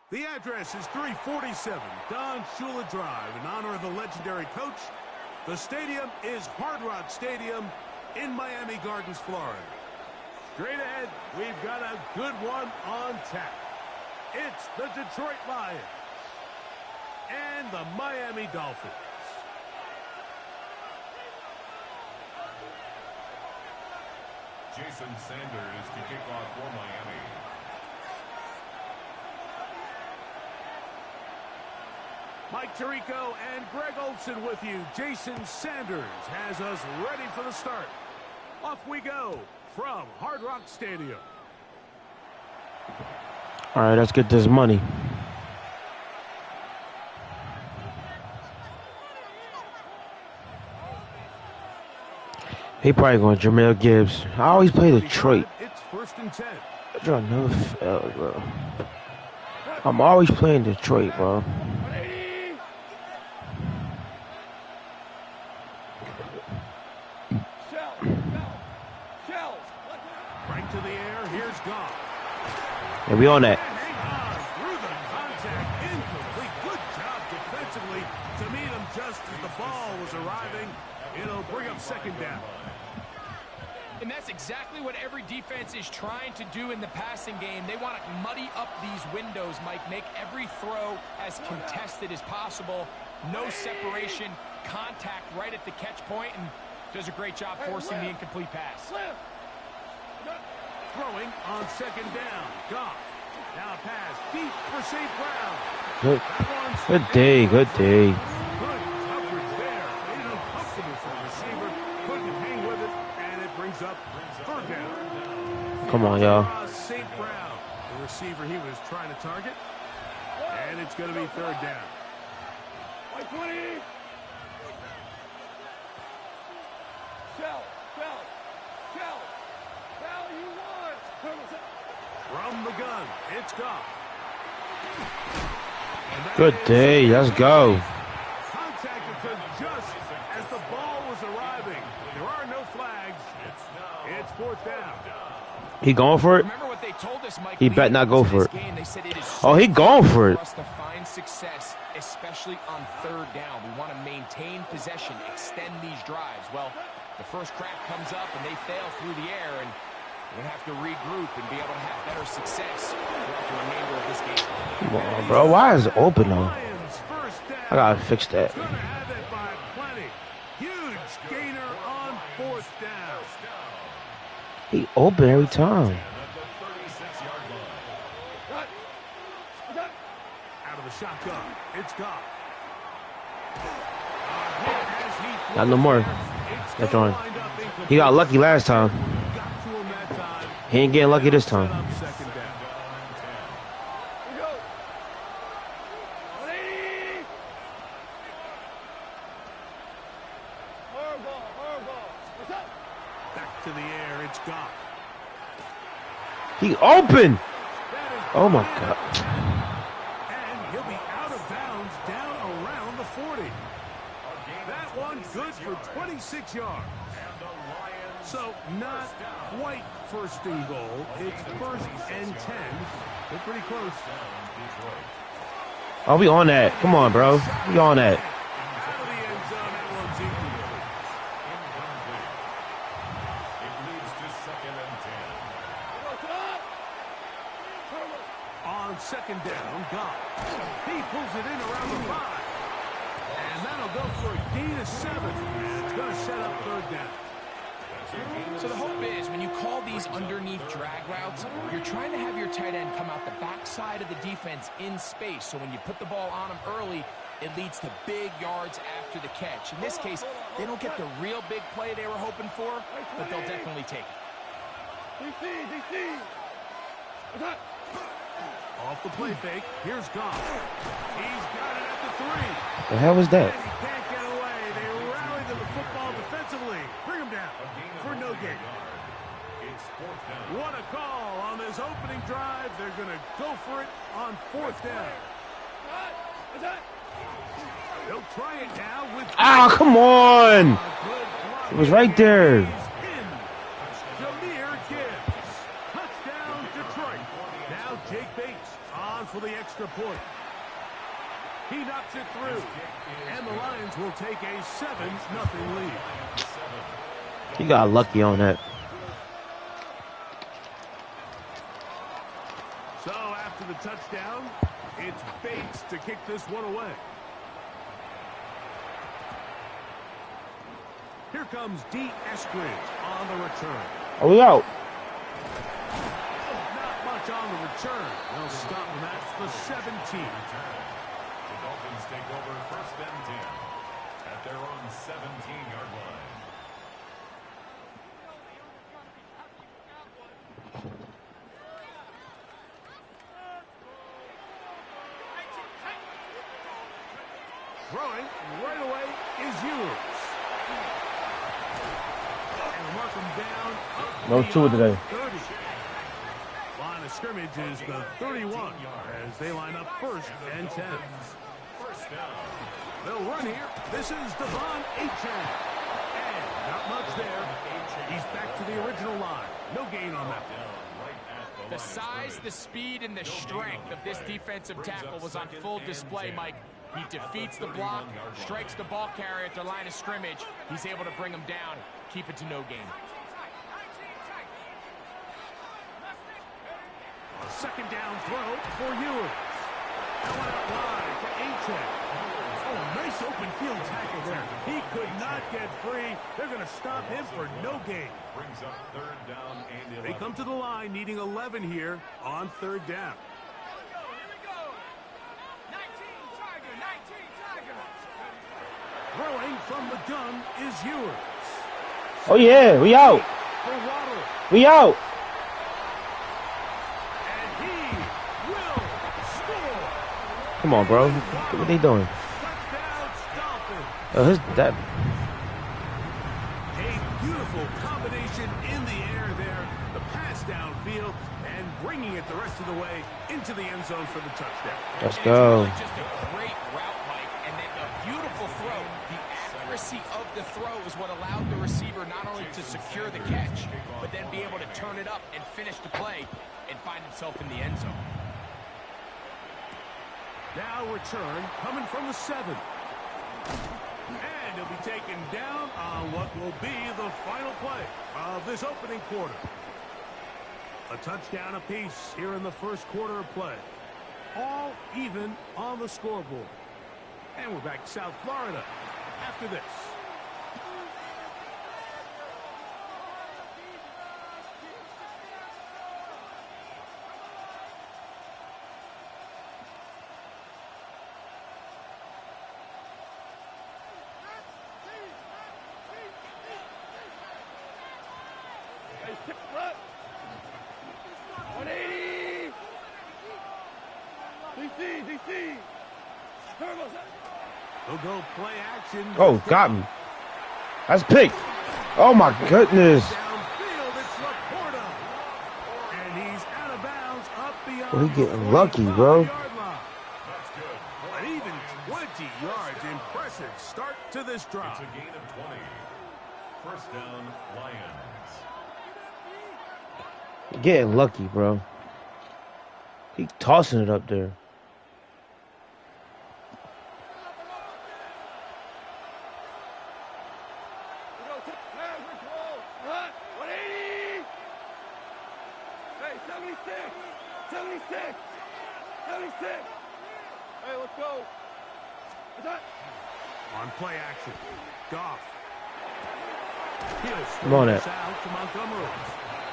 The address is 347 Don Shula Drive in honor of the legendary coach. The stadium is Hard Rock Stadium in Miami Gardens, Florida. Straight ahead, we've got a good one on tap. It's the Detroit Lions and the Miami Dolphins. Jason Sanders to kick off for Miami. Mike Tirico and Greg Olson with you. Jason Sanders has us ready for the start. Off we go from Hard Rock Stadium. All right, let's get this money. He probably going Jameer Gibbs. I always play Detroit. It's 1st and 10. I never fail, bro. I'm always playing Detroit, bro. Right to the air. Here's Goff. Yeah, we on that. Through the contact, incomplete. Good job defensively to meet him just as the ball was arriving. It'll bring up 2nd down. And that's exactly what every defense is trying to do in the passing game. They want to muddy up these windows, Mike. Make every throw as contested as possible. No separation, contact right at the catch point, and does a great job forcing the incomplete pass. Throwing on 2nd down. Goff. Now a pass deep for St. Brown. Good day, good day. Good coverage there. Made it uncomfortable for the receiver. Couldn't hang with it, and it brings up 3rd down. Come on, y'all. St. Brown, the receiver he was trying to target. And it's going to be 3rd down. 20. From the gun, it's Goff. Good day, let's go. Contact occurred just as the ball was arriving. There are no flags. It's 4th down. He going for it? Remember what they told us, Mike, he bet not go for it. Game, they said it is Oh, he going for it. For us to find success, especially on 3rd down. We want to maintain possession, extend these drives. Well, the first crack comes up and they fail through the air, and we're going to have to regroup and be able to have better success throughout the remainder of this game. Come on, bro. Why is it open, though? I got to fix that. Huge gainer on 4th down. He open every time. Out of the shotgun, it's Goff. Not no more. That's on. He got lucky last time. He ain't getting lucky this time. Back to the air, it's Goff. He open. Oh my God. And he'll be out of bounds down around the 40. That one good for 26 yards. So not quite 1st and goal. It's 1st and 10. They're pretty close. Oh, we on that. Come on, bro. We on that. Out of the end zone, that one's incomplete. It leads to 2nd and 10. On 2nd down, Goff. He pulls it in around the 5. And that'll go for a gain of 7. And it's going to set up 3rd down. So the hope is when you call these underneath drag routes, you're trying to have your tight end come out the backside of the defense in space. So when you put the ball on him early, it leads to big yards after the catch. In this case, they don't get the real big play they were hoping for, but they'll definitely take it. Off the play fake, here's Goff. He's got it at the 3. The hell was that? And he can't get away. They rally to the football defensively. Bring him down for no gain. What a call on this opening drive. They're going to go for it on 4th down. They'll try it now with... Ah, come on. It was right there. Touchdown, Detroit. Now Jake Bates on for the extra point. He knocks it through. And the Lions will take a 7-0 lead. He got lucky on that. So after the touchdown, it's Bates to kick this one away. Here comes D. Eskridge on the return. Oh, we out. Not much on the return. They'll stop him at the 17. The Dolphins take over 1st and 10 at their own 17-yard line. Throwing right away is Ewers. And mark him down. No two today. 30. Line of scrimmage is the 31 as they line up 1st and 10. First down. They'll run here. This is Devon Achane. And not much there. He's back to the original line. No gain on that one. The size, the speed, and the strength of this defensive tackle was on full display, Mike. He defeats the block, strikes the ball carrier at their line of scrimmage. He's able to bring him down, keep it to no gain. A second down throw for Ewers. That went out wide to Achane. Oh, nice open field tackle there. He could not get free. They're going to stop him for no gain. Brings up 3rd down and 11. They come to the line needing 11 here on 3rd down. Throwing from the gun is Ewers. Oh, yeah. We out. For Waddle. We out. And he will score. Come on, bro. What are they doing? Touchdown, Dolphins. Oh, that. A beautiful combination in the air there. The pass downfield and bringing it the rest of the way into the end zone for the touchdown. Let's go. It's really just a great route, Mike, and then a beautiful throw. The accuracy of the throw is what allowed the receiver not only to secure the catch, but then be able to turn it up and finish the play and find himself in the end zone. Now return coming from the 7. And he'll be taken down on what will be the final play of this opening quarter. A touchdown apiece here in the first quarter of play. All even on the scoreboard. And we're back to South Florida after this. We'll go play action. Oh, got me. That's pick. Oh, my goodness. Downfield, it's Laporta. And he's out of bounds up beyond Well, he the getting lucky, 45-yard bro. line. That's good. An even 20 yards. Impressive start to this drive. It's a gain of 20. First down, Lions. Getting lucky, bro. He tossing it up there. On play action, Goff. Come on, Out to Montgomery.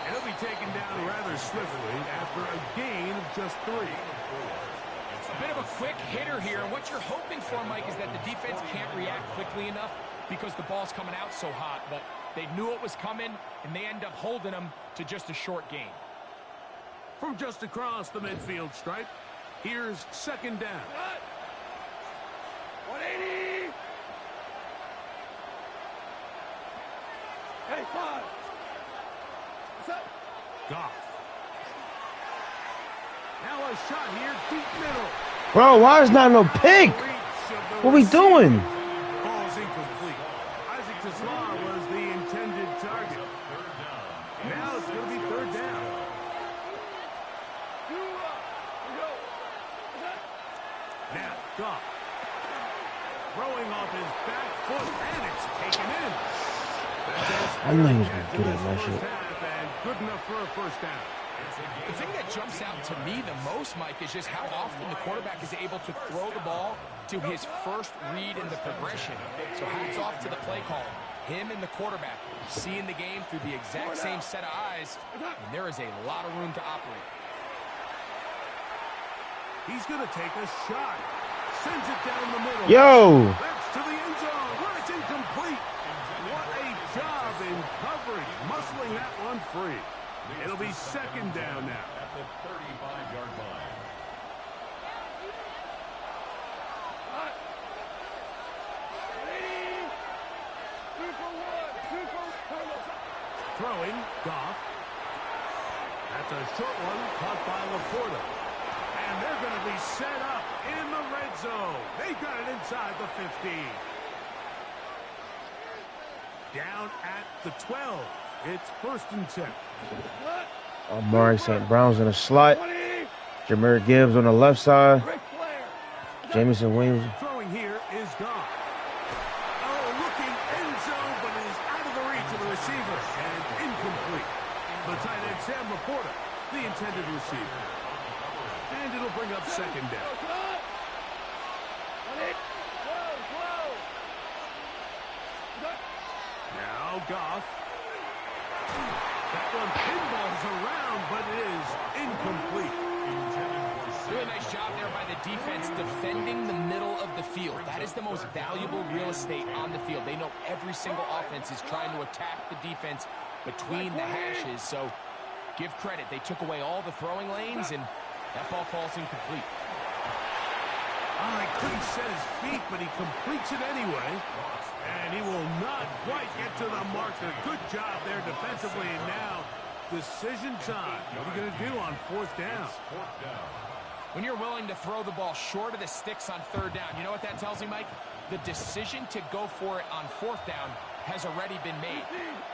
And he'll be taken down rather swiftly after a gain of just 3. A bit of a quick hitter here, and what you're hoping for, Mike, is that the defense can't react quickly enough because the ball's coming out so hot, but they knew it was coming, and they end up holding them to just a short gain. From just across the midfield stripe, here's second down. 180! Hey, 5! What's up? Goff. Now a shot here, deep middle. Bro, why is not no pick? What we doing? Ball's incomplete. Isaac Tesla was the intended target. Now it's going to be 3rd down. throwing off his back foot, and it's taken in. I knew he was going to get it, that shit. And good enough for a first down. The thing that jumps out to me the most, Mike, is just how often the quarterback is able to throw the ball to his first read in the progression. So hats off to the play caller. Him and the quarterback seeing the game through the exact same set of eyes, and there is a lot of room to operate. He's going to take a shot. Sends it down the middle. Yo! That's to the end zone where it's incomplete. What a job in coverage, muscling that one free. It'll be second down now. At the 35-yard line. Throwing, Goff. That's a short one caught by Laporta. And they're going to be set up in the red zone. They've got it inside the 15. Down at the 12. It's first and 10. Amari St. Brown's in the slot. Jahmyr Gibbs on the left side. Jamison Williams. Throwing here is Goff. Oh, looking end zone, but it is out of the reach of the receiver. And incomplete. The tight end, Sam Laporta, the intended receiver. And it'll bring up second down. Now Goff. That one pinballs around, but it is incomplete. Doing a nice job there by the defense defending the middle of the field. That is the most valuable real estate on the field. They know every single offense is trying to attack the defense between the hashes. So give credit. They took away all the throwing lanes, and that ball falls incomplete. Oh, he couldn't set his feet, but he completes it anyway. And he will not quite get to the marker. Good job there defensively. And now, decision time. What are you going to do on fourth down? When you're willing to throw the ball short of the sticks on third down, you know what that tells me, Mike? The decision to go for it on fourth down has already been made.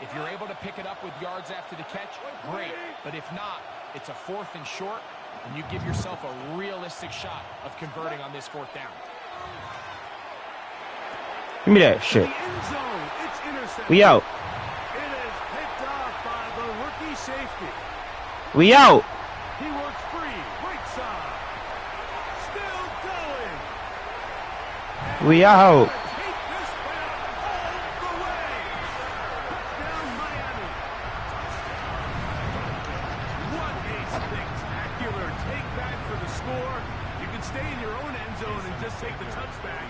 If you're able to pick it up with yards after the catch, great. But if not, it's a fourth and short, and you give yourself a realistic shot of converting on this fourth down. Give me that shit. We out. It is picked off by the rookie safety. We out. He works free, right side. Still going. And We out. take this back all the way. Touchdown, Miami. What a spectacular take back for the score. You can stay in your own end zone and just take the touchback.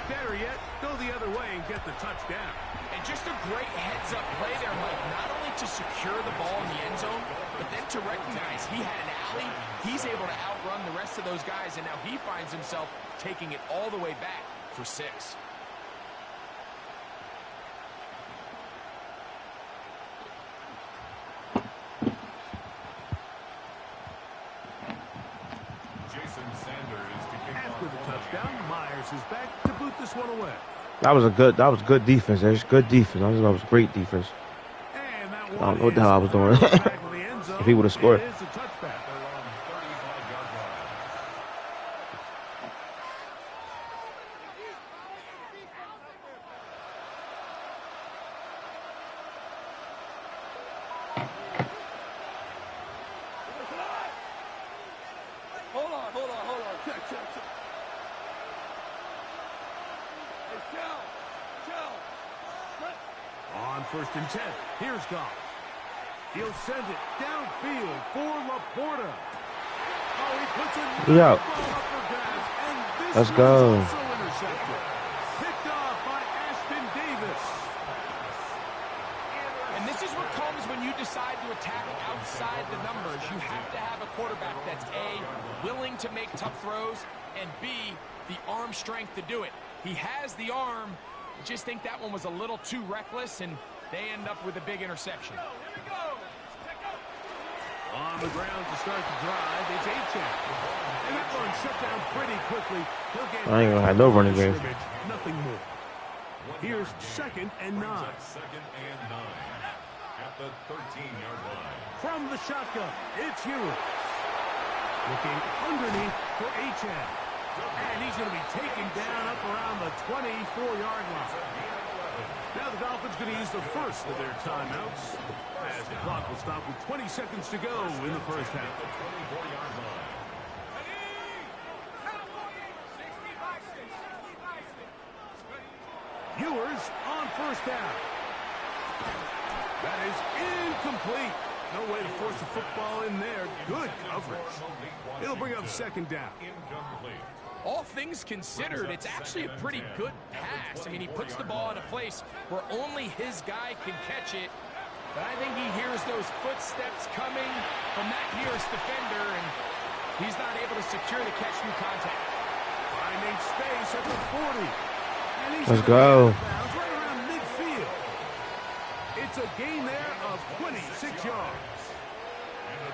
Better yet, go the other way and get the touchdown. And just a great heads-up play there, Mike. Not only to secure the ball in the end zone, but then to recognize he had an alley. He's able to outrun the rest of those guys, and now he finds himself taking it all the way back for 6. After the touchdown, Myers is back to boot this one away. That was good defense. That was good defense. That was great defense. And that I don't know one what the hell I was doing. is back to the end zone. If he would have scored. It is a touchback. Hold on. Check. Hey, Cal. On first and 10, here's Goff. He'll send it downfield for Laporta. Oh, he puts it We out. for grabs, and this Let's one's go. also intercepted. Picked off by Ashton Davis. And this is what comes when you decide to attack outside the numbers. You have to have a quarterback that's A, willing to make tough throws, and B, the arm strength to do it. He has the arm. I just think that one was a little too reckless, and they end up with a big interception. On the ground to start the drive, it's Achane. And that one shut down pretty quickly. He'll get I ain't gonna have no running game. scrimmage, nothing more. Here's second and 9. Second and 9 at the 13-yard line. From the shotgun, it's Hughes. Looking underneath for Achane. And he's going to be taken down up around the 24-yard line. Now the Dolphins going to use the first of their timeouts as the clock will stop with 20 seconds to go in the first half. Ewers on first down. That is incomplete. No way to force the football in there. Good coverage. It'll bring up second down. All things considered, it's actually a pretty good pass. I mean, he puts the ball in a place where only his guy can catch it. But I think he hears those footsteps coming from that nearest defender, and he's not able to secure the catch through contact. Finding space at the 40. And he's Let's go. Right around midfield. It's a gain there of 26 yards.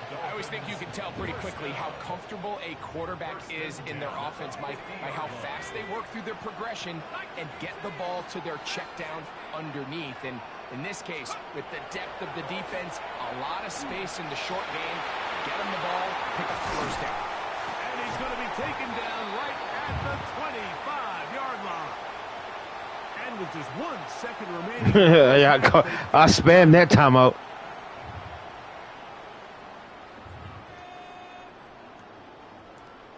I always think you can tell pretty quickly how comfortable a quarterback is in their offense, Mike, by how fast they work through their progression and get the ball to their check down underneath. And in this case, with the depth of the defense, a lot of space in the short game, get him the ball, pick up the first down. And he's going to be taken down right at the 25-yard line. And with just 1 second remaining. Yeah, I spammed that timeout.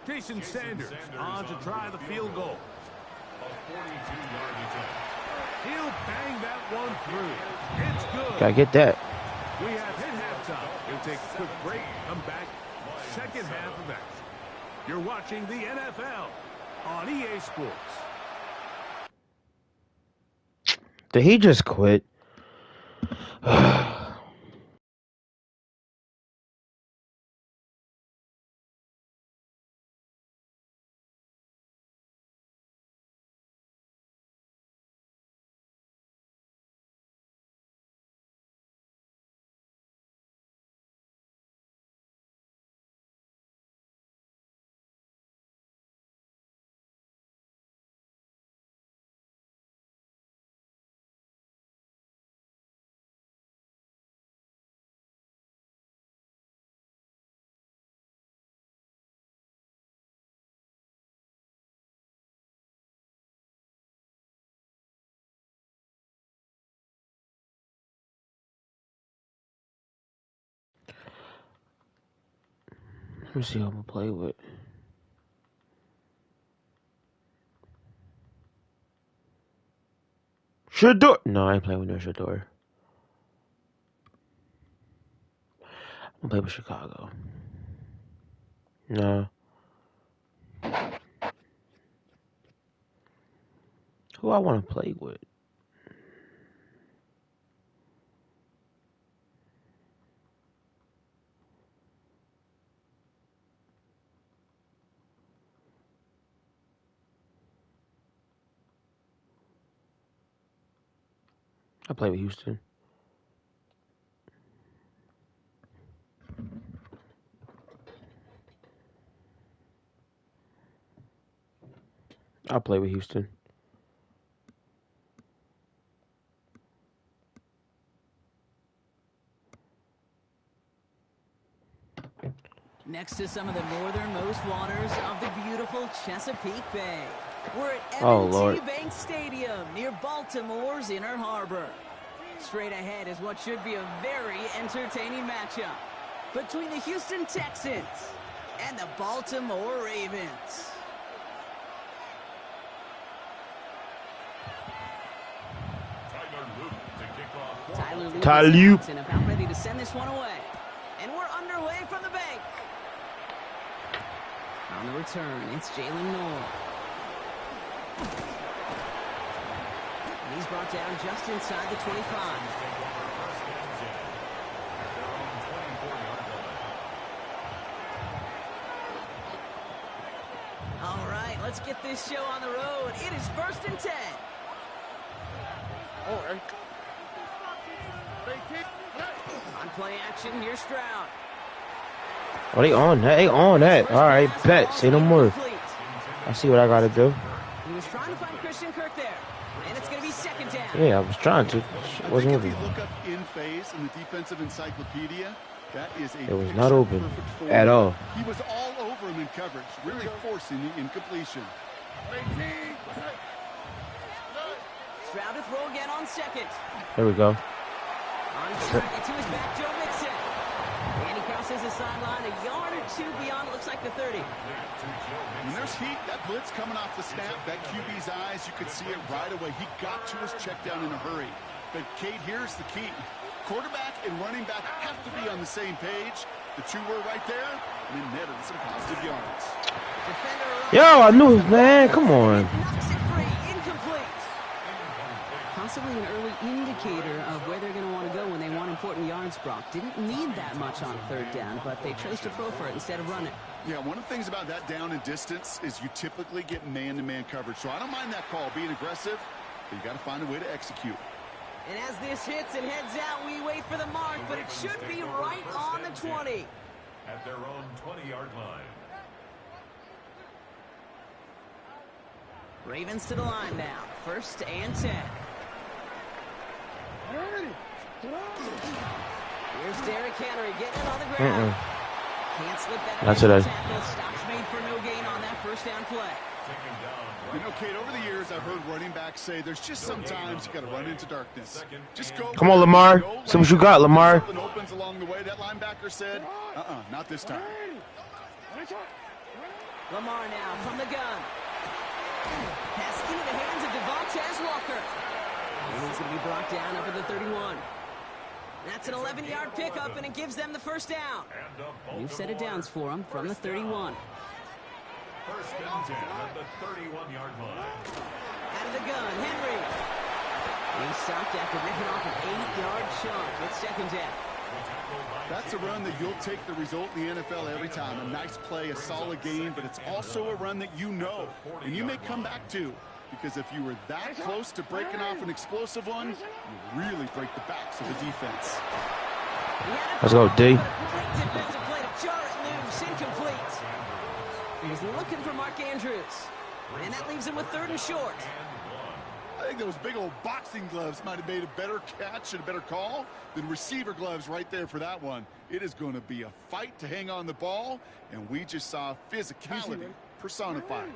Jason Sanders on to try the field goal. He'll bang that one through. It's good. Gotta get that. We have hit halftime. We'll take a quick break. Come back. Second half of action. You're watching the NFL on EA Sports. Did he just quit? Let me see who I'm gonna play with. Shador. No, I ain't playing with no Shador. I'm gonna play with Chicago. No. Who I want to play with? I play with Houston. I'll play with Houston. Next to some of the northernmost waters of the beautiful Chesapeake Bay. We're at Lord. M&T Bank Stadium near Baltimore's Inner Harbor. Straight ahead is what should be a very entertaining matchup between the Houston Texans and the Baltimore Ravens. Tyler Luke is about ready to send this one away. And we're underway from the bank. On the return, it's Jalen Noel. And he's brought down just inside the 25. All right, let's get this show on the road. It is 1st and 10. On play action, here's Stroud. Oh, they on that. They on that. All right, bet. Say no more. I see what I got to do. He was trying to find Christian Kirk there, and it's going to be 2nd down. Yeah, I was trying to. It wasn't if open. you look up in phase in the defensive encyclopedia, that is a It was not open at all. He was all over him in coverage, really forcing the incompletion. Stroud to throw again on second. There we go. On target to his back, Joe Mixon. And he crosses the sideline a yard or two beyond, it looks like the 30. When there's heat, that blitz coming off the snap, that QB's eyes, you could see it right away. He got to his check down in a hurry. But, Kate, here's the key. Quarterback and running back have to be on the same page. The two were right there, and then netted some positive yards. Yo, I knew, man. Come on. Knocks it free, incomplete. Possibly an early indicator of where they're going to want to go when they want important yards, Brock. Didn't need that much on third down, but they chose to throw for it instead of run it. Yeah, one of the things about that down and distance is you typically get man-to-man coverage. So I don't mind that call, being aggressive, but you got to find a way to execute. And as this hits and heads out, we wait for the mark, but it should be right on the 20. At their own 20-yard line. Ravens to the line now. 1st and 10. Here's Derrick Henry getting it on the ground. Can't slip that. That's it. Stops made for no gain on that 1st down play. You know, Kate, over the years, I've heard running backs say there's just sometimes you got to run into darkness. Just go. Come on, Lamar. See what you got, Lamar. Something opens along the way. That linebacker said, not this time. Lamar now from the gun. Pass into the hands of Devontae Walker. And he's going to be brought down up at the 31. That's an 11-yard pickup, and it gives them the 1st down. You've set it downs for them from the 31. 1st and 10 at the 31-yard line. Out of the gun, Henry. He's stopped after ripping off an 8-yard chunk. It's 2nd down. That's a run that you'll take the result in the NFL every time. A nice play, a solid game, but it's also a run that you know, and you may come back to. Because if you were that close to breaking off an explosive one, you really break the backs of the defense. Let's go, D. Great defensive play to jar it loose, incomplete. He's looking for Mark Andrews, and that leaves him with 3rd and short. I think those big old boxing gloves might have made a better catch and a better call than receiver gloves right there for that one. It is going to be a fight to hang on the ball, and we just saw physicality personified.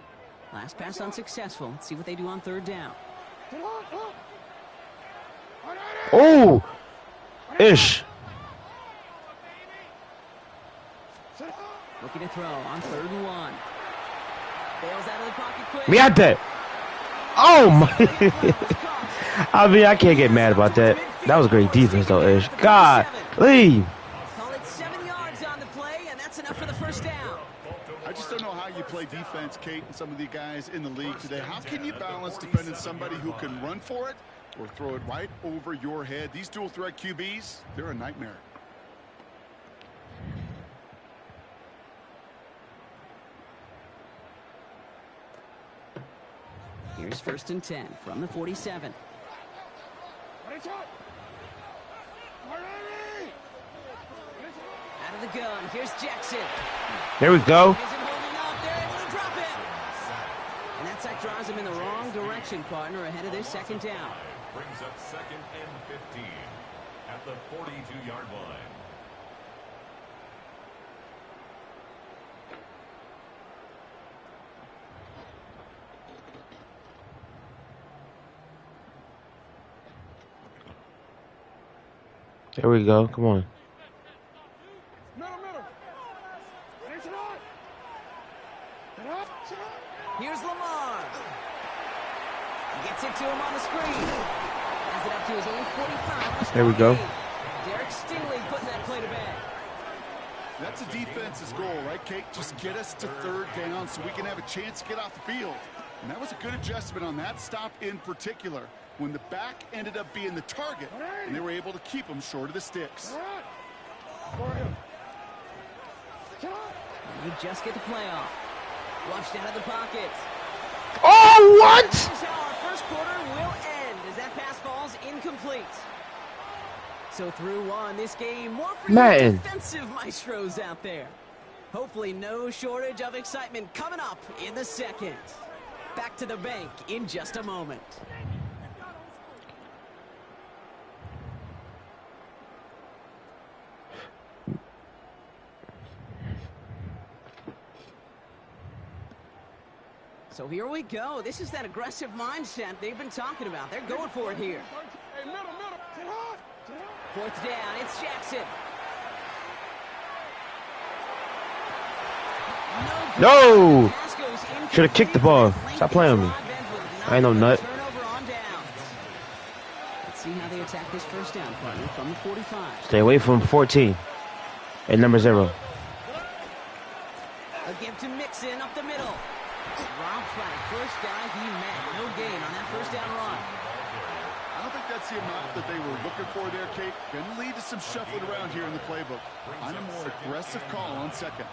Last pass unsuccessful. Let's see what they do on 3rd down. Oh, ish. Looking to throw on 3rd and 1. Bails out of the pocket quick. Me at that. Oh my. I mean, I can't get mad about that. That was great defense, though, Ish. God, leave. Call it 7 yards on the play, and that's enough for the 1st down. I just don't know how you play defense, Kate, and some of the guys in the league today. How can you balance defending somebody who can run for it or throw it right over your head? These dual threat QBs, they're a nightmare. Here's 1st and 10 from the 47. Out of the gun, here's Jackson. There we go. Isn't holding up, they're able to drop him. And that sack drives him in the wrong direction, partner, ahead of this 2nd down. Brings up 2nd and 15 at the 42-yard line. There we go. Come on. Here's Lamar. He gets it to him on the screen. Has it up to his own 45. There we go. Derek Stingley putting that play to bed. That's a defense's goal, right, Kate? Just get us to 3rd down so we can have a chance to get off the field. And that was a good adjustment on that stop in particular, when the back ended up being the target, and they were able to keep him short of the sticks. And they just get the play off. Flushed out of the pocket. Oh, what? This is how our 1st quarter will end as that pass falls incomplete. So through one, this game more for Madden. defensive maestros out there. Hopefully no shortage of excitement coming up in the 2nd. Back to the bank in just a moment. So here we go. This is that aggressive mindset they've been talking about. They're going for it here. Hey, middle. Get hot. Fourth down. It's Jackson. No! Should have kicked the ball. Stop playing with me. I ain't no nut. Let's see how they attack this first down, partner, from the 45. Stay away from 14 and number 0. A give to Mixon up the middle. Robbed by the first guy he met. No gain on that first down run. I don't think that's the amount that they were looking for there, Kate. Going to lead to some shuffling around here in the playbook. Find a more aggressive call on second.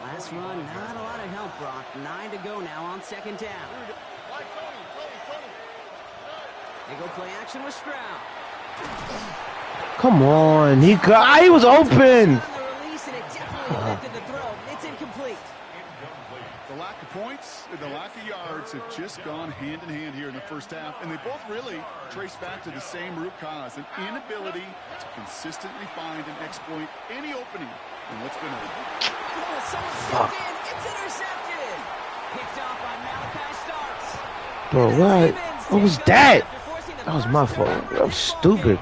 Last run, not a lot of help, Brock. 9 to go now on second down. They go play action with Stroud. Come on, he was open. It's incomplete. The lack of points and the lack of yards have just gone hand in hand here in the first half, and they both really trace back to the same root cause, an inability to consistently find and exploit any opening in what's been open. Someone stepped in. It's intercepted. Picked off by Malachi Starks. Bro, what? What was that? That was my fault. That was stupid.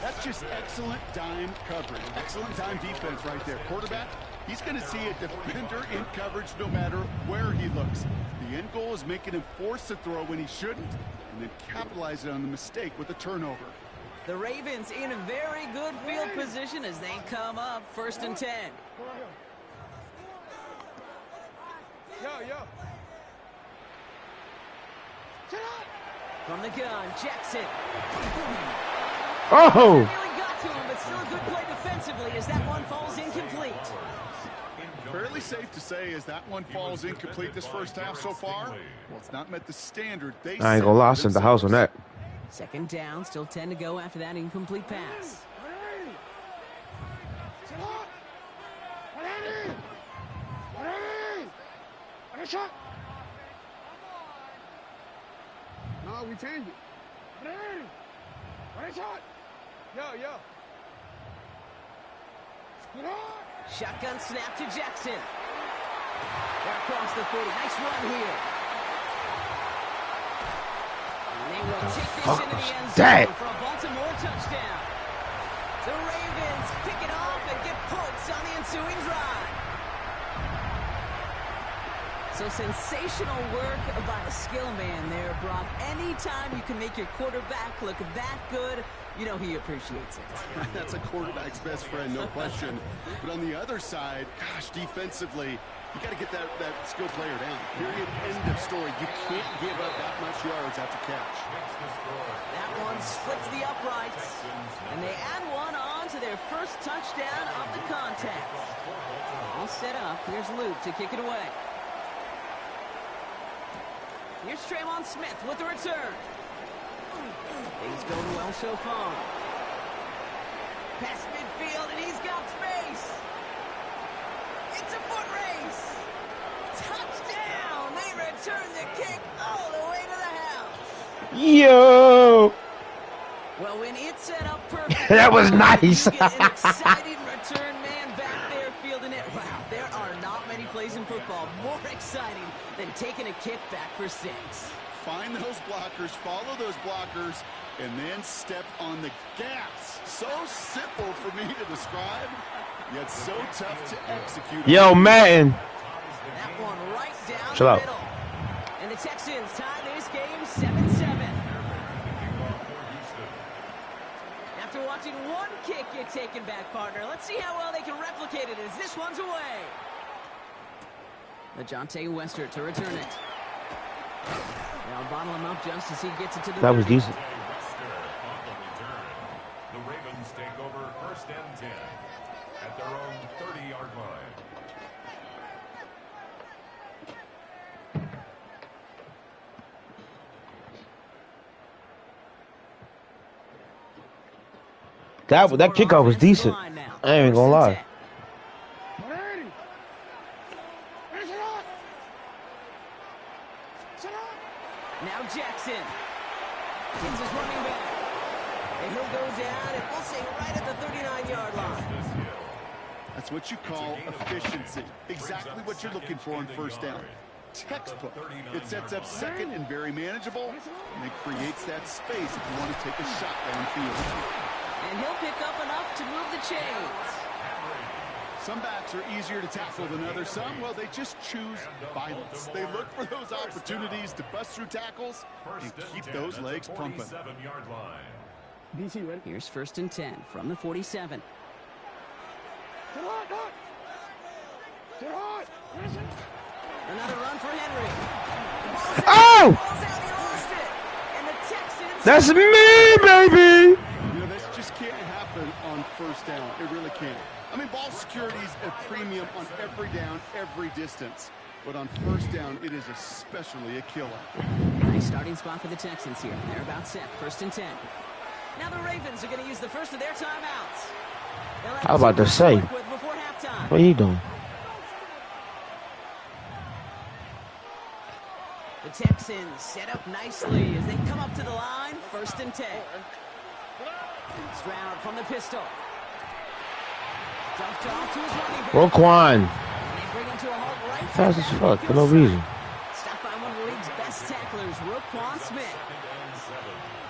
That's just excellent dime coverage. Excellent dime defense right there. Quarterback, he's going to see a defender in coverage no matter where he looks. The end goal is making him force the throw when he shouldn't, and then capitalizing on the mistake with a turnover. The Ravens in a very good field position as they come up 1st and 10. Yo. From the gun, Jackson. Oh! Really got to him, but still a good play defensively as that one falls incomplete. Fairly safe to say as that one falls incomplete this first half so far. Well, it's not met the standard. I ain't gonna lie, send the house on that. Second down, still 10 to go after that incomplete pass. No, we changed it. Yo. Shotgun snap to Jackson. They're across the 40. Nice run here. And they will take this into the end zone for a Baltimore touchdown. The Ravens pick it off and get points on the ensuing drive. So sensational work by the skill man there, Brock. Anytime you can make your quarterback look that good, you know he appreciates it. That's a quarterback's best friend, no question. But on the other side, gosh, defensively, you got to get that skill player down. Period. End of story. You can't give up that much yards after catch. That one splits the uprights, and they add one on to their first touchdown of the contest. All set up. Here's Luke to kick it away. Here's Trayvon Smith with the return. Things going well so far. Past midfield, and he's got space. It's a foot race. Touchdown! They return the kick all the way to the house. Yo! Well, when it's set up perfectly, that was nice. You get an exciting return man back there fielding it. Wow, there are not many plays in football more exciting than taking a kick back for 6. Find those blockers, follow those blockers, and then step on the gas. So simple for me to describe, yet so tough to execute. Yo, Madden. That one right down Chill the out. middle. And the Texans tie this game 7-7. After watching one kick get taken back, partner, let's see how well they can replicate it as this one's away. LeJohntay Wester to return it. They'll bottle him up just as he gets it to the That was decent. The Ravens take over 1st and 10 at their own 30-yard line. That kickoff was decent. I ain't even gonna lie. Now Jackson gets his running back. And he'll go down, and we'll say right at the 39-yard line. That's what you call efficiency. Exactly what you're looking for on first down. Textbook. It sets up second and very manageable, and it creates that space if you want to take a shot downfield. And he'll pick up enough to move the chains. Some backs are easier to tackle than others. Some, well, they just choose violence. They look for those opportunities to bust through tackles and keep those legs pumping. DC ready? Here's 1st and 10 from the 47. Get hot, Doc. Get hot. Another run for Henry. Oh! Ball's out, he lost it. And the Texans... That's me, baby! You know, this just can't happen on first down. It really can't. I mean, ball security's a premium on every down, every distance. But on first down, it is especially a killer. Nice starting spot for the Texans here. They're about set. 1st and 10. Now the Ravens are going to use the first of their timeouts. How about to say? What are you doing? The Texans set up nicely as they come up to the line. 1st and 10. Stroud from the pistol. Dumped off to his running back. Roquan. And they bring him to a halt right Fast as fuck for no reason. Stopped by one of the league's best tacklers, Roquan Smith.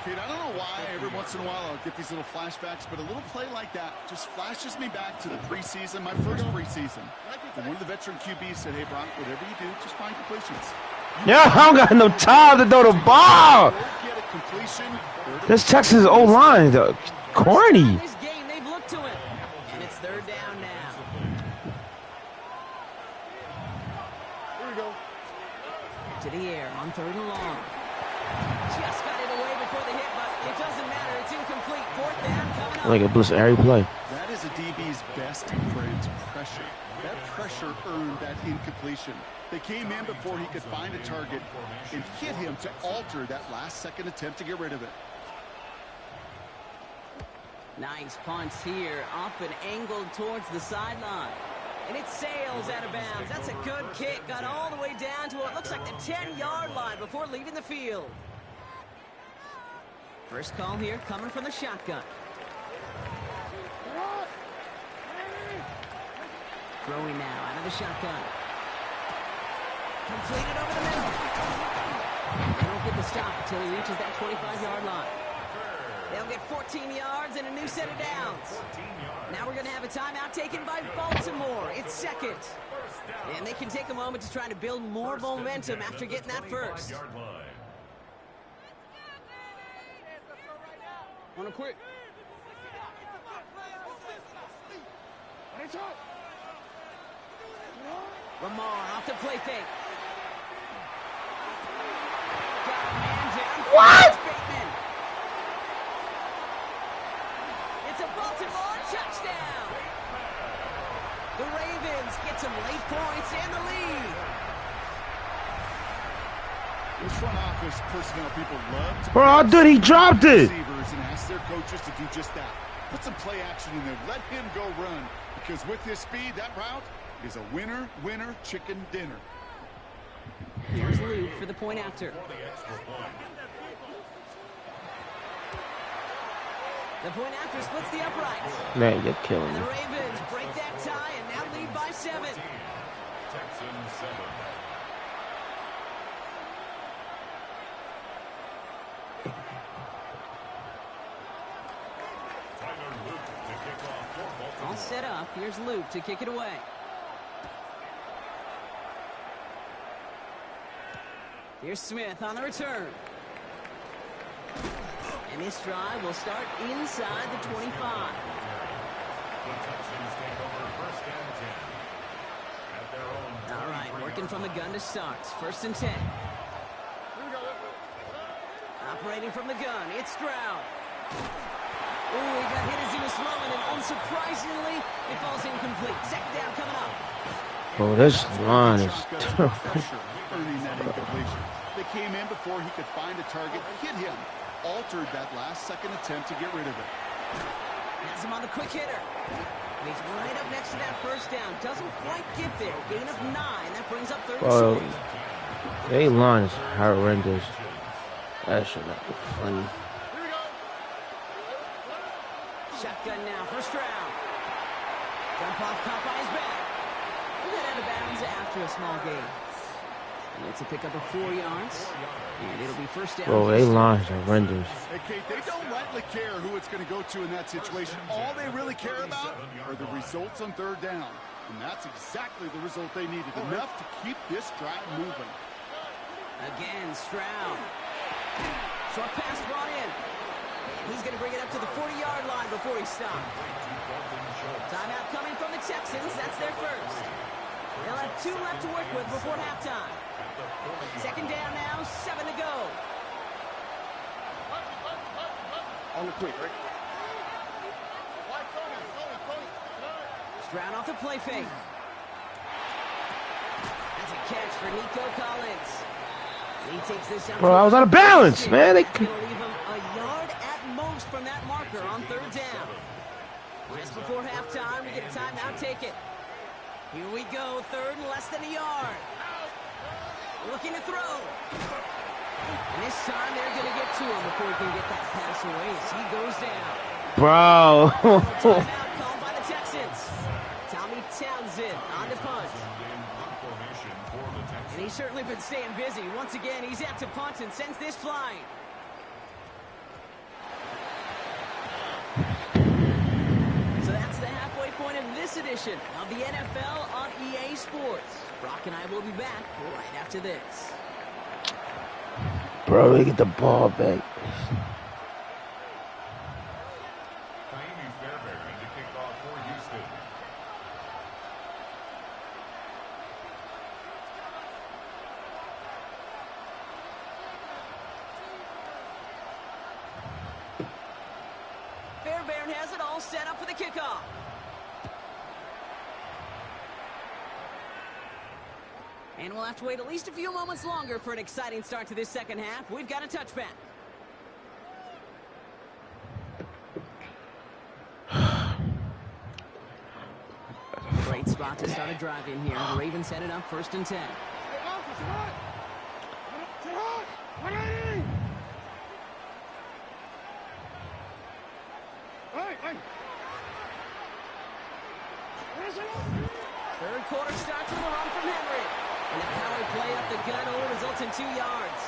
Kid, I don't know why every once in a while I'll get these little flashbacks, but a little play like that just flashes me back to the preseason, my first preseason. And one of the veteran QBs said, hey, Brock, whatever you do, just find completions. Yeah, I don't got no time to throw the ball. Get a completion. This Texas O-line, corny. This game, they've looked to him. And it's 3rd down now. Here we go. To the air on 3rd and long. Just got it away before the hit, but it doesn't matter. It's incomplete. 4th down coming up. Like a blitz every play. That is a DB's best friend, pressure. That pressure earned that incompletion. They came in before he could find a target and hit him to alter that last-second attempt to get rid of it. Nice punch here, up and angled towards the sideline. And it sails out of bounds. That's a good kick. Got all the way down to what looks like the 10-yard line before leaving the field. First call here coming from the shotgun. Throwing now out of the shotgun. Completed over the middle. They don't get the stop until he reaches that 25-yard line. They'll get 14 yards and a new set of downs. Now we're going to have a timeout taken by Baltimore. It's 2nd. And they can take a moment to try to build more momentum after getting that first. On a quick. Lamar off the play fake. Got a man down. What? Bateman. It's a Baltimore touchdown. The Ravens get some late points and the lead. Those front office personnel people love to Bro, dude, he dropped it. receivers and ask their coaches to do just that. Put some play action in there. Let him go run. Because with his speed, that route is a winner, winner, chicken dinner. Here's Luke for the point after. The point after splits the uprights. Man, you're killing And me. the Ravens break that tie and now lead by 7. Texans 7. All set up. Here's Luke to kick it away. Here's Smith on the return. And this drive will start inside the 25. All right, working from the gun to start. 1st and 10. Operating from the gun, it's Stroud. Ooh, he got hit as he was throwing, and unsurprisingly, it falls incomplete. 2nd down coming up. Bro, this line is terrible. Earning that incompletion. They came in before he could find a target, hit him, altered that last-second attempt to get rid of it. Has him on the quick hitter. And he's right up next to that 1st down. Doesn't quite get there. Gain of 9. That brings up 3rd and Bro, short. they line is horrendous. That should not be funny. Shotgun now for Stroud. Jump off, caught by his back. We'll get out of bounds after a small gain. It's a pickup of 4 yards, and it'll be first down. Bro, they lines are horrendous. Hey, Kate, they don't rightly care who it's going to go to in that situation. All they really care about are the results on third down. And that's exactly the result they needed. Enough to keep this drive moving. Again, Stroud. Short pass brought in. And he's going to bring it up to the 40-yard line before he stopped. Timeout coming from the Texans. That's their first. They'll have 2 left to work with before halftime. Second down now, 7 to go. On the quick, right? Stroud off the play fake. That's a catch for Nico Collins. He takes this out. Bro, I was out of balance, man. It's going to leave him a yard at most from that marker on third down. Just before halftime, we get a timeout, take it. Here we go, third and less than a yard. Looking to throw. And this time they're going to get to him before he can get that pass away as he goes down. Bro. Timeout called by the Texans. Tommy Townsend on the punt. And he's certainly been staying busy. Once again, he's out to punt and sends this flying. So that's the halfway point of this edition of the NFL on EA Sports. Brock and I will be back right after this. Bro, they get the ball back. Fairbairn to kick off for Houston. Fairbairn has it all set up for the kickoff. And we'll have to wait at least a few moments longer for an exciting start to this second half. We've got a touchback. Great spot to start a drive in here. The Ravens headed up 1st and 10. Third quarter starts with a run from Henry. And the power play up the gut only results in 2 yards.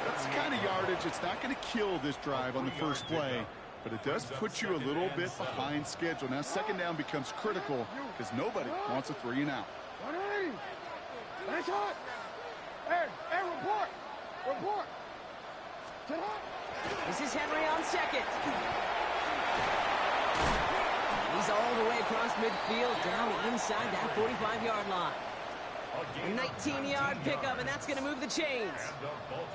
That's the kind of yardage. It's not going to kill this drive on the first play, but it does put you a little bit behind schedule. Now second down becomes critical because nobody wants a 3 and out. That's hot. Hey, report. Report. This is Henry on second. He's all the way across midfield, down inside that 45-yard line. A 19-yard pickup, and that's going to move the chains.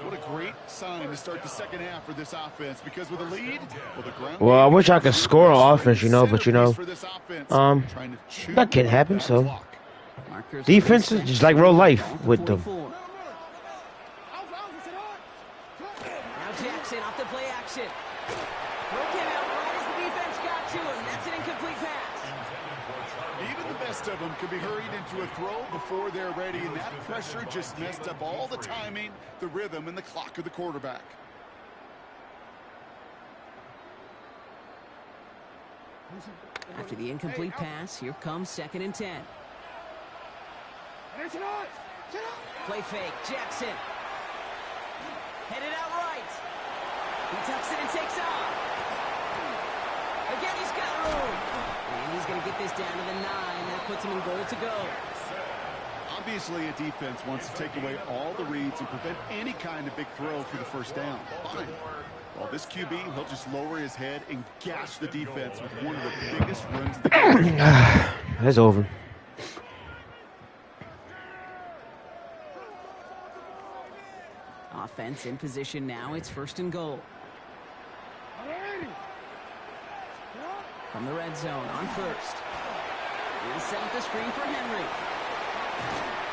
What a great sign to start the second half for this offense, because with a lead, well, the ground. Well, I wish I could score on offense, but that can't happen, so defense is just like real life with them. Now Jackson off the play action. Broke him out right as the defense got to him. That's an incomplete pass. Even the best of them can be hurried into a throw before they're ready, and that pressure just messed up all the timing, the rhythm, and the clock of the quarterback. After the incomplete pass, here comes 2nd and 10. Play fake, Jackson. Headed out right. He tucks it and takes off. Again, he's got room. And he's going to get this down to the 9. That puts him in goal to go. Obviously, a defense wants to take away all the reads and prevent any kind of big throw for the first down. Fine. Well, this QB, he'll just lower his head and gash the defense with one of the biggest runs of the game. That's over. Offense in position now. It's 1st and goal. From the red zone on 1st. He'll set up the screen for Henry.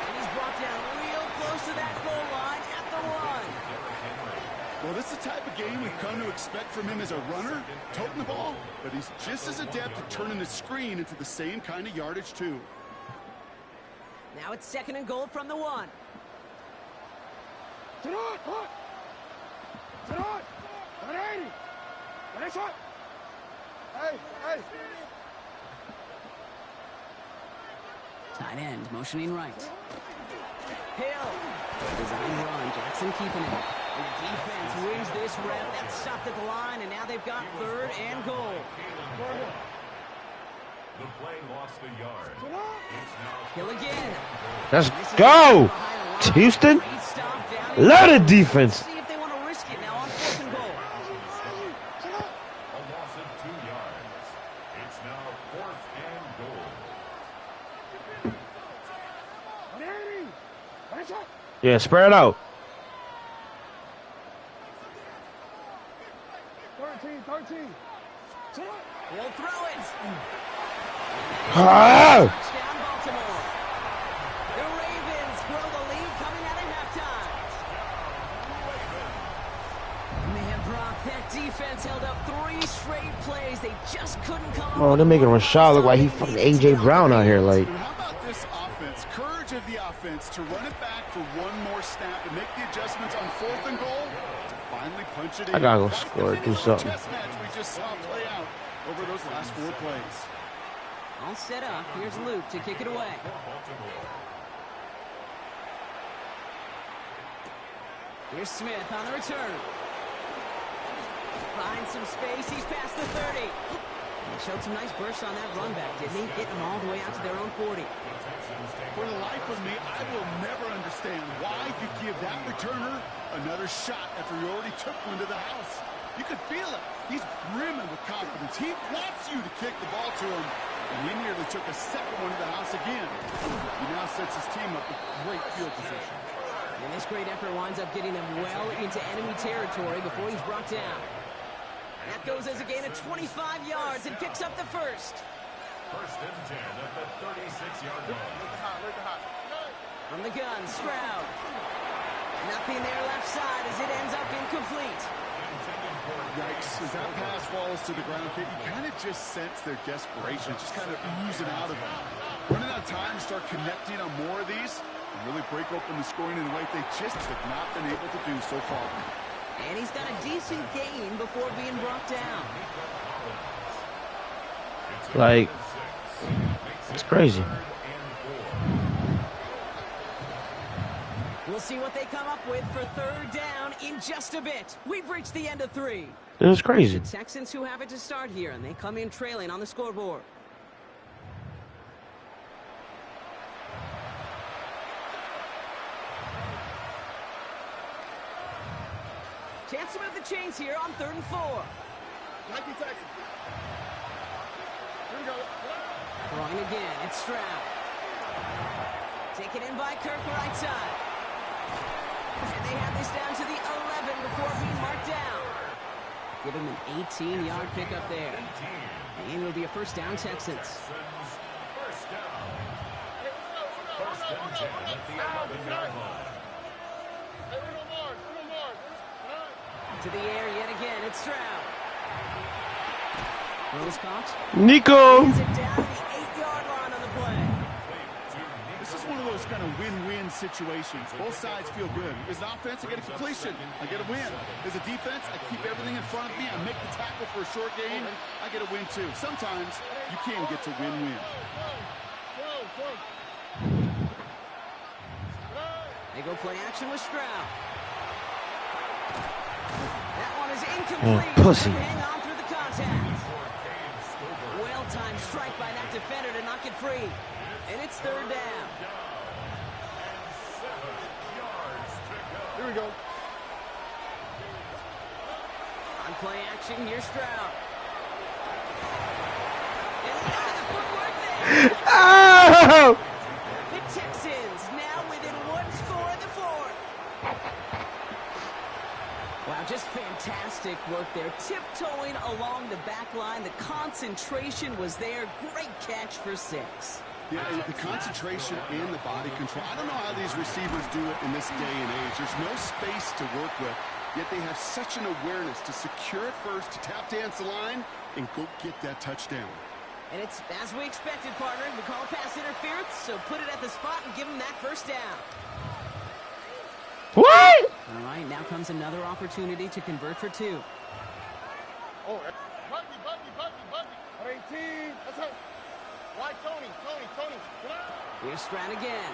And he's brought down real close to that goal line at the 1. Well, this is the type of game we've come to expect from him as a runner, toting the ball, but he's just as adept at turning the screen into the same kind of yardage, too. Now it's 2nd and goal from the 1. Tight end motioning right. Hill. Design run. Jackson keeping it. And the defense wins this rep. That's stopped at the line, and now they've got 3rd and goal. The play lost a yard. Hill again. Let's go! Houston? Lot of defense. See if they want to risk it now on 4th and goal. A loss of 2 yards. It's now 4th and goal. Yeah, spread it out. 13. He'll throw it. Ah! Touchdown, Baltimore. The Ravens grow the lead coming out of halftime. Man, Brock, that defense held up 3 straight plays. They just couldn't come up. Oh, they're making Rashad look like he fucking AJ Brown out here. Like, How about this offense? Courage of the offense to run it back for one more snap and make the adjustments on 4th and goal to finally punch it in. I gotta go score, do something. Chess match we just saw play out over those last 4 plays. All set up. Here's Luke to kick it away. Here's Smith on the return. Finds some space. He's past the 30. They showed some nice bursts on that run back, didn't he? Getting them all the way out to their own 40. For the life of me, I will never understand why you give that returner another shot after he already took one to the house. You could feel it. He's brimming with confidence. He wants you to kick the ball to him, and he nearly took a second one to the house again. He now sets his team up with great field position. And this great effort winds up getting them well into enemy territory before he's brought down. That goes as a gain of 25 yards and picks up the first. 1st and 10 at the 36-yard line. From the gun, Stroud. Nothing there left side as it ends up incomplete. Yikes, as that pass falls to the ground, you kind of just sense their desperation, just kind of oozing out of them. Running out of time to start connecting on more of these and really break open the scoring in a way they just have not been able to do so far. And he's got a decent gain before being brought down. like, it's crazy. We'll see what they come up with for 3rd down in just a bit. We've reached the end of 3. It was crazy. The Texans who have it to start here, and they come in trailing on the scoreboard. Chance to move the chains here on 3rd and 4. Nike Texans. Here we go. Throwing again, it's Stroud. Taken in by Kirk right side. And they have this down to the 11 before being marked down. Give him an 18-yard pickup there. And it'll be a 1st down, Texans. First down. 1st and 10 at the 11-yard line. To the air yet again, it's Stroud. Rose caught. Nico! Is it down to the 8-yard line on the play? This is one of those kind of win-win situations. Both sides feel good. As an offense, I get a completion. I get a win. As a defense, I keep everything in front of me. I make the tackle for a short gain. I get a win, too. Sometimes you can get to win-win. They go play action with Stroud. That one is incomplete. Pussy. Hang on through the contact. Well-timed strike by that defender to knock it free. And it's 3rd down. Here we go. On play action, here's Stroud. And the footwork there. Oh! The Texans now within 1 score in the 4th. Wow, just fantastic work there. Tiptoeing along the back line. The concentration was there. Great catch for 6. Yeah, the concentration and the body control. I don't know how these receivers do it in this day and age. There's no space to work with, yet they have such an awareness to secure it first, to tap dance the line, and go get that touchdown. And it's as we expected, partner. We call pass interference, so put it at the spot and give them that 1st down. What? All right, now comes another opportunity to convert for 2. Oh, Bucky. 18. That's it. Why, Tony? Here's Stroud again.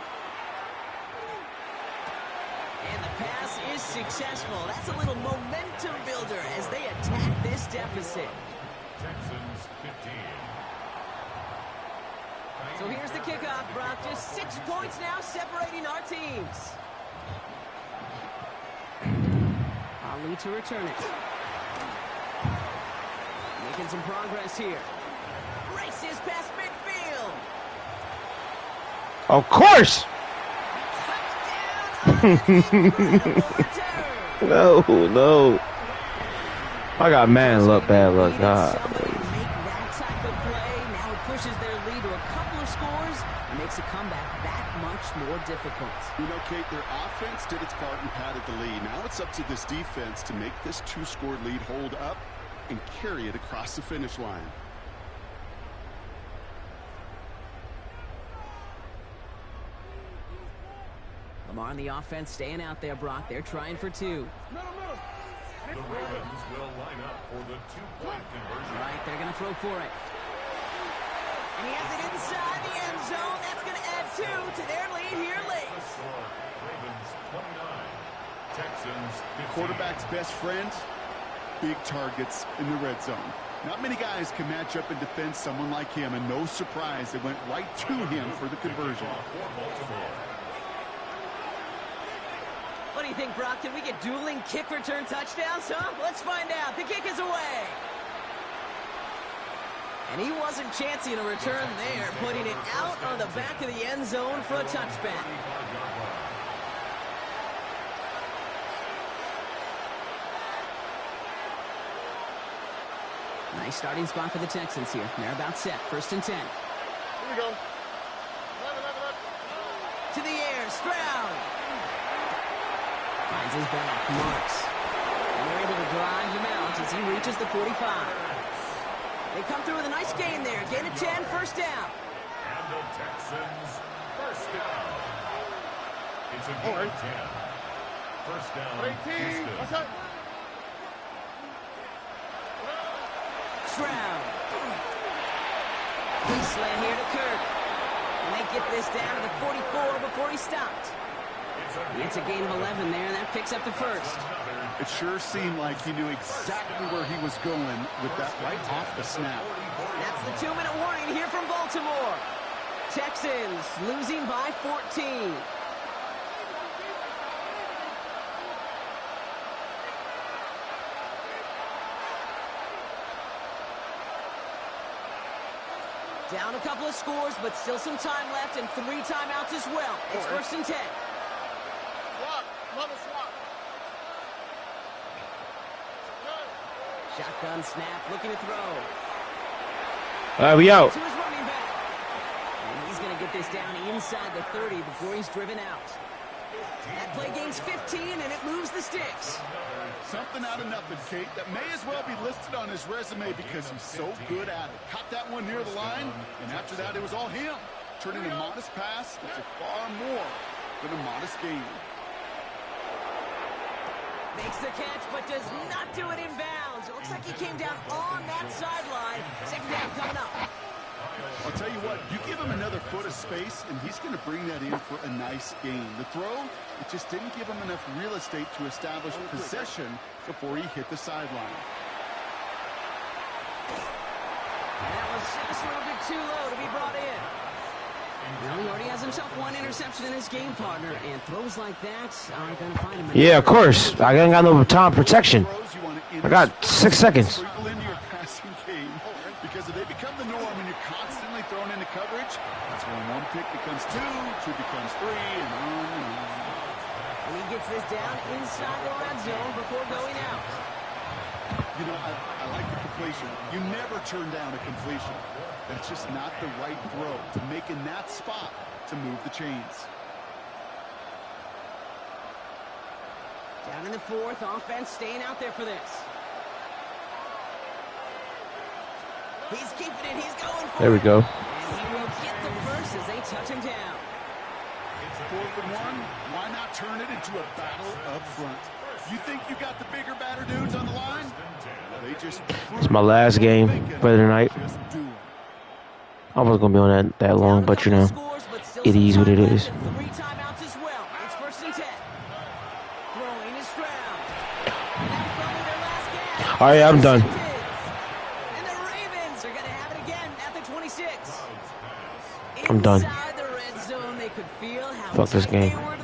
And the pass is successful. That's a little momentum builder as they attack this deficit. Texans 15. So here's the kickoff, Brock. Just 6 points now separating our teams. Ali to return it. Making some progress here. Races past midfield. Of course. No, no. I got man luck, bad luck. God. Make that type of play. Now it pushes their lead to a couple of scores and makes a comeback that much more difficult. You know, Kate, their offense did its part and padded the lead. Now it's up to this defense to make this 2-score lead hold up and carry it across the finish line. Lamar on the offense staying out there, Brock. They're trying for 2. The Ravens will line up for the 2-point conversion. Right, they're going to throw for it. And he has it inside the end zone. That's going to add 2 to their lead here late. The score, Ravens 29, Texans 15. Quarterback's best friend, big targets in the red zone. Not many guys can match up and defend someone like him, and no surprise, they went right to him for the conversion. For Baltimore. What do you think, Brock? Can we get dueling kick return touchdowns, huh? Let's find out. The kick is away. And he wasn't chancing a return there, putting it out on the back of the end zone for a touchback. Nice starting spot for the Texans here. They're about set. 1st and 10. Here we go. To the air, Stroud. Finds his back, marks. And they're able to drive him out as he reaches the 45. They come through with a nice gain there. Gain of 10, 1st down. And the Texans, 1st down. It's a gain of 10. 1st down, 18. Houston. What's that? Stroud. He's slant here to Kirk. And they get this down to the 44 before he stopped. It's a gain of 11 there. That picks up the 1st. It sure seemed like he knew exactly where he was going with that right off the snap. That's the 2-minute warning here from Baltimore. Texans losing by 14. Down a couple of scores, but still some time left and 3 timeouts as well. It's 1st and 10. Swap. Love a swap. Shotgun snap, looking to throw. All right, we out. To his running back. And he's going to get this down inside the 30 before he's driven out. That play gains 15, and it moves the sticks. Something out of nothing, Kate, that may as well be listed on his resume because he's so good at it. Caught that one near the line, and after that, it was all him. Turning a modest pass into far more than a modest gain. Makes the catch, but does not do it in bounds. It looks like he came down on that sideline. 2nd down coming up. I'll tell you what, you give him another foot of space, and he's going to bring that in for a nice gain. The throw, it just didn't give him enough real estate to establish possession before he hit the sideline. That was just a little bit too low to be brought in. Well, he already has himself 1 interception in his game, partner, and throws like that are going to find him. Yeah, of course. I ain't got no time protection. I got 6 seconds. Sprinkle into your passing game, because if they become the norm and you're constantly thrown into coverage, that's when 1 pick becomes 2, 2 becomes 3, and on and on. And he gets this down inside the red zone before going out. You know, I like the completion. You never turn down a completion. That's just not the right throw to make in that spot to move the chains. Down in the 4th, offense staying out there for this. He's keeping it, he's going for it. There we go. And he will get the 1st as they touch him down. It's 4th and 1. Why not turn it into a battle up front? You think you got the bigger, badder dudes on the line? They just It's my last game for the night. just do it. I wasn't gonna be on that long, but you know, it is what it is. 3 timeouts as well. It's 1st and 10. Throwing is Stroud. And that's probably their last gasp. All right, I'm done. And the Ravens are going to have it again at the 26. I'm done. Inside the red zone, they could feel how Fuck this tight game. they were